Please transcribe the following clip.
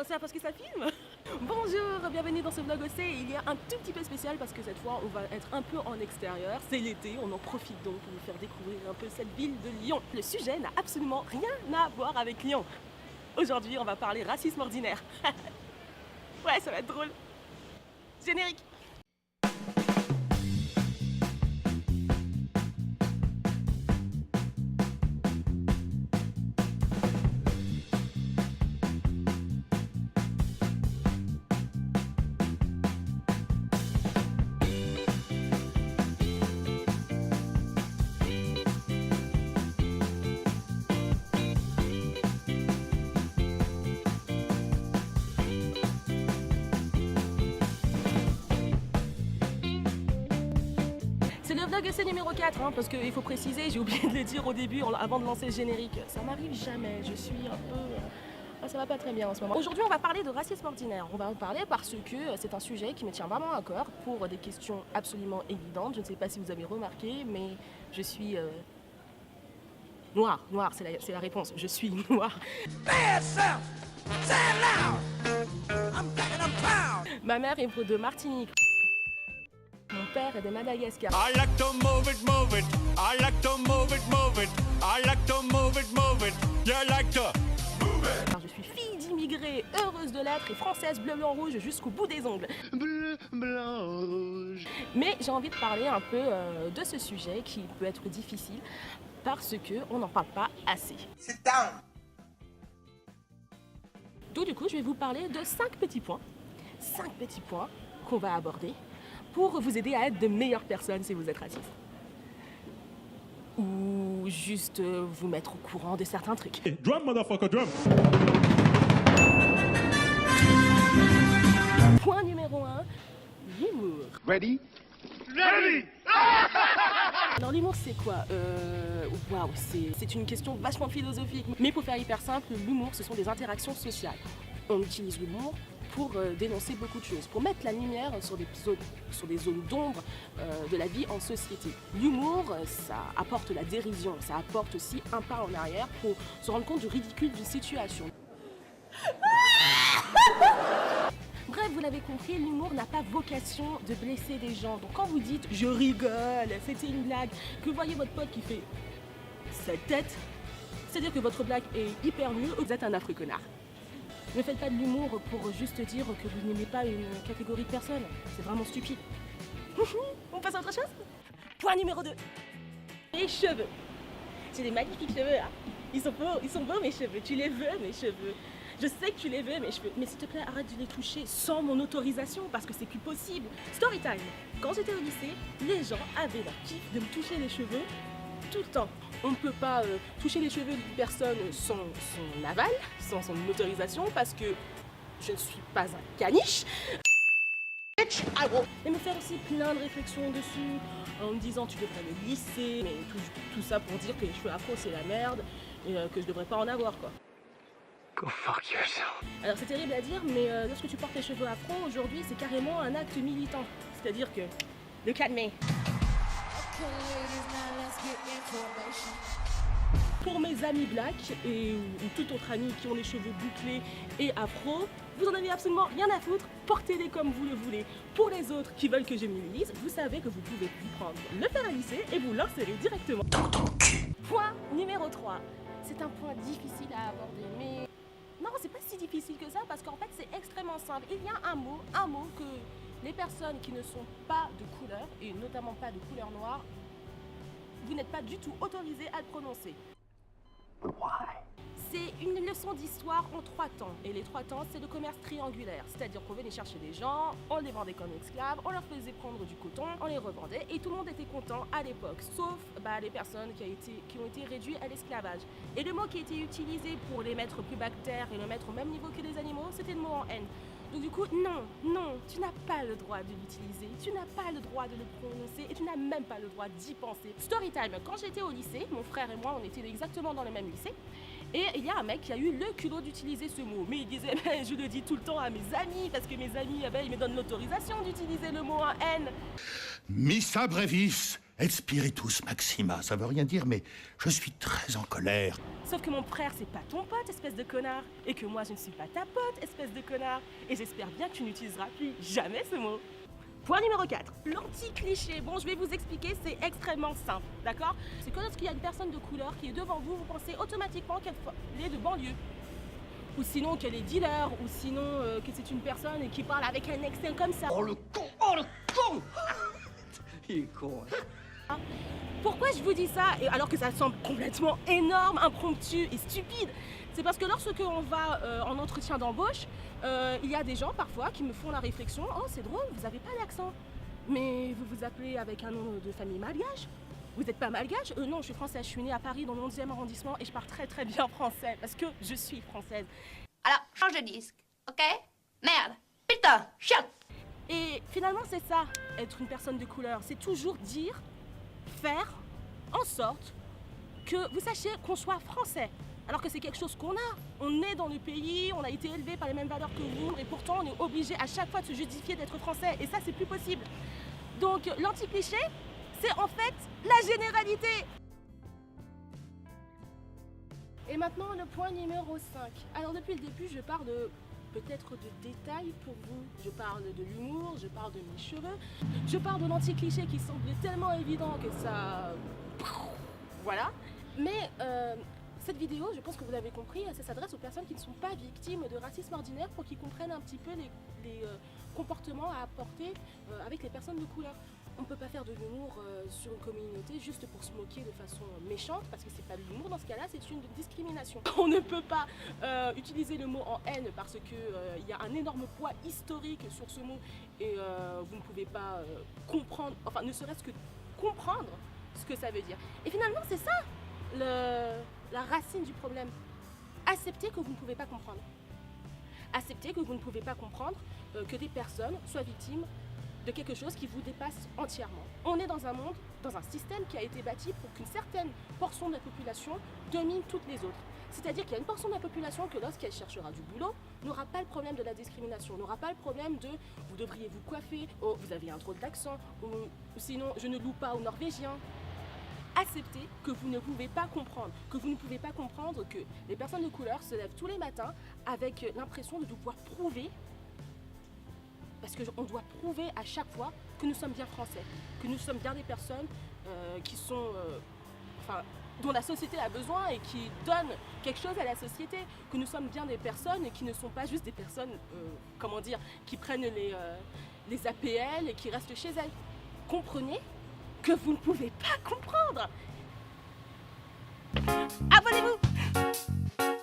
C'est parce que ça filme. Bonjour, bienvenue dans ce vlog OC. Il y a un tout petit peu spécial parce que cette fois on va être un peu en extérieur. C'est l'été, on en profite donc pour vous faire découvrir un peu cette ville de Lyon. Le sujet n'a absolument rien à voir avec Lyon. Aujourd'hui on va parler racisme ordinaire. Ouais, ça va être drôle. Générique. C'est le vlog essai numéro 4, parce qu'il faut préciser, j'ai oublié de le dire au début avant de lancer le générique. Ça m'arrive jamais, je suis un peu... ça va pas très bien en ce moment. Aujourd'hui on va parler de racisme ordinaire. On va en parler parce que c'est un sujet qui me tient vraiment à cœur pour des questions absolument évidentes. Je ne sais pas si vous avez remarqué, mais je suis... noire, c'est la réponse. Je suis noire. Ma mère est de Martinique. Mon père est de Madagascar. I like to move it, move it. I like to move it, move it. I like to move it, move it. You like to move it. Alors, je suis fille d'immigrés, heureuse de l'être et française bleu, blanc, rouge jusqu'au bout des ongles. Bleu, blanc, rouge. Mais j'ai envie de parler un peu de ce sujet qui peut être difficile parce qu'on n'en parle pas assez. Sit down. Donc du coup, je vais vous parler de 5 petits points. 5 petits points qu'on va aborder pour vous aider à être de meilleures personnes si vous êtes raciste. Ou juste vous mettre au courant de certains trucs. Drum, motherfucker, drum. Point numéro 1, l'humour. Ready? Ready! Alors l'humour c'est quoi? Waouh, c'est une question vachement philosophique. Mais pour faire hyper simple, l'humour ce sont des interactions sociales. On utilise l'humour pour dénoncer beaucoup de choses, pour mettre la lumière sur des zones d'ombre de la vie en société. L'humour, ça apporte la dérision, ça apporte aussi un pas en arrière pour se rendre compte du ridicule d'une situation. Bref, vous l'avez compris, l'humour n'a pas vocation de blesser des gens. Donc quand vous dites « je rigole, c'était une blague », que vous voyez votre pote qui fait cette tête, c'est-à-dire que votre blague est hyper nulle ou que vous êtes un affreux connard. Ne faites pas de l'humour pour juste dire que vous n'aimez pas une catégorie de personnes. C'est vraiment stupide. On passe à autre chose? Point numéro 2. Mes cheveux. J'ai des magnifiques cheveux, hein. Ils sont beaux mes cheveux. Tu les veux mes cheveux? Je sais que tu les veux mes cheveux. Mais s'il te plaît, arrête de les toucher sans mon autorisation parce que c'est plus possible. Story time. Quand j'étais au lycée, les gens avaient leur kiff de me toucher les cheveux tout le temps. On ne peut pas toucher les cheveux d'une personne sans son aval, sans son autorisation, parce que je ne suis pas un caniche. Et me faire aussi plein de réflexions dessus, en me disant tu devrais me lisser, mais tout ça pour dire que les cheveux afro c'est la merde, et que je devrais pas en avoir quoi. Go fuck yourself. Alors c'est terrible à dire, mais lorsque tu portes les cheveux afro, aujourd'hui c'est carrément un acte militant. C'est-à-dire que, look at me. Pour mes amis blacks ou tout autre ami qui ont les cheveux bouclés et afro, vous en avez absolument rien à foutre, portez-les comme vous le voulez. Pour les autres qui veulent que je m'y lise, vous savez que vous pouvez vous prendre le fer à lisser et vous l'insérer directement. Point numéro 3. C'est un point difficile à aborder, mais non, c'est pas si difficile que ça parce qu'en fait c'est extrêmement simple. Il y a un mot que les personnes qui ne sont pas de couleur, et notamment pas de couleur noire, vous n'êtes pas du tout autorisé à le prononcer. C'est une leçon d'histoire en 3 temps. Et les 3 temps, c'est le commerce triangulaire. C'est-à-dire qu'on venait chercher des gens, on les vendait comme esclaves, on leur faisait prendre du coton, on les revendait et tout le monde était content à l'époque. Sauf les personnes qui ont été réduites à l'esclavage. Et le mot qui a été utilisé pour les mettre plus bactères et le mettre au même niveau que les animaux, c'était le mot en haine. Donc du coup, non, tu n'as pas le droit de l'utiliser, tu n'as pas le droit de le prononcer et tu n'as même pas le droit d'y penser. Story time, quand j'étais au lycée, mon frère et moi, on était exactement dans le même lycée. Et il y a un mec qui a eu le culot d'utiliser ce mot. Mais il disait, mais je le dis tout le temps à mes amis, parce que mes amis, ils me donnent l'autorisation d'utiliser le mot en haine. Missa brevis et spiritus maxima. Ça veut rien dire, mais je suis très en colère. Sauf que mon frère, c'est pas ton pote, espèce de connard. Et que moi, je ne suis pas ta pote, espèce de connard. Et j'espère bien que tu n'utiliseras plus jamais ce mot. Point numéro 4, l'anti-cliché. Bon, je vais vous expliquer, c'est extrêmement simple, d'accord? C'est que lorsqu'il y a une personne de couleur qui est devant vous, vous pensez automatiquement qu'elle est de banlieue. Ou sinon qu'elle est dealer, ou sinon que c'est une personne qui parle avec un accent comme ça. Oh le con! Oh le con! Il est con, hein. Pourquoi je vous dis ça, et alors que ça semble complètement énorme, impromptu et stupide? C'est parce que lorsque on va en entretien d'embauche, il y a des gens parfois qui me font la réflexion « Oh, c'est drôle, vous n'avez pas l'accent. Mais vous vous appelez avec un nom de famille malgache? Vous n'êtes pas malgache ?» Non, je suis française, je suis née à Paris dans le 11e arrondissement et je parle très très bien français parce que je suis française. Alors, change de disque, ok? Merde, putain, chiotte. Et finalement, c'est ça, être une personne de couleur. C'est toujours dire, faire en sorte que vous sachiez qu'on soit français. Alors que c'est quelque chose qu'on a. On est dans le pays, on a été élevé par les mêmes valeurs que vous, et pourtant on est obligé à chaque fois de se justifier d'être français. Et ça, c'est plus possible. Donc, l'anti-cliché, c'est en fait la généralité. Et maintenant, le point numéro 5. Alors, depuis le début, je parle de peut-être de détails pour vous. Je parle de l'humour, je parle de mes cheveux, je parle de l'anti-cliché qui semble tellement évident que ça... Voilà. Mais cette vidéo, je pense que vous l'avez compris, ça s'adresse aux personnes qui ne sont pas victimes de racisme ordinaire pour qu'ils comprennent un petit peu les comportements à apporter avec les personnes de couleur. On ne peut pas faire de l'humour sur une communauté juste pour se moquer de façon méchante, parce que c'est pas de l'humour dans ce cas-là, c'est une discrimination. On ne peut pas utiliser le mot en haine parce qu'il y a un énorme poids historique sur ce mot et vous ne pouvez pas comprendre, enfin ne serait-ce que comprendre ce que ça veut dire. Et finalement, c'est ça la racine du problème. Accepter que vous ne pouvez pas comprendre. Accepter que vous ne pouvez pas comprendre que des personnes soient victimes de quelque chose qui vous dépasse entièrement. On est dans un monde, dans un système qui a été bâti pour qu'une certaine portion de la population domine toutes les autres. C'est-à-dire qu'il y a une portion de la population que lorsqu'elle cherchera du boulot, n'aura pas le problème de la discrimination, n'aura pas le problème de « vous devriez vous coiffer »,« oh, vous avez un drôle d'accent », ou sinon « je ne loue pas aux Norvégiens ». Acceptez que vous ne pouvez pas comprendre, que vous ne pouvez pas comprendre que les personnes de couleur se lèvent tous les matins avec l'impression de devoir prouver, parce qu'on doit prouver à chaque fois que nous sommes bien français, que nous sommes bien des personnes qui sont, dont la société a besoin et qui donnent quelque chose à la société, que nous sommes bien des personnes qui ne sont pas juste des personnes, qui prennent les APL et qui restent chez elles. Comprenez que vous ne pouvez pas comprendre. Abonnez-vous!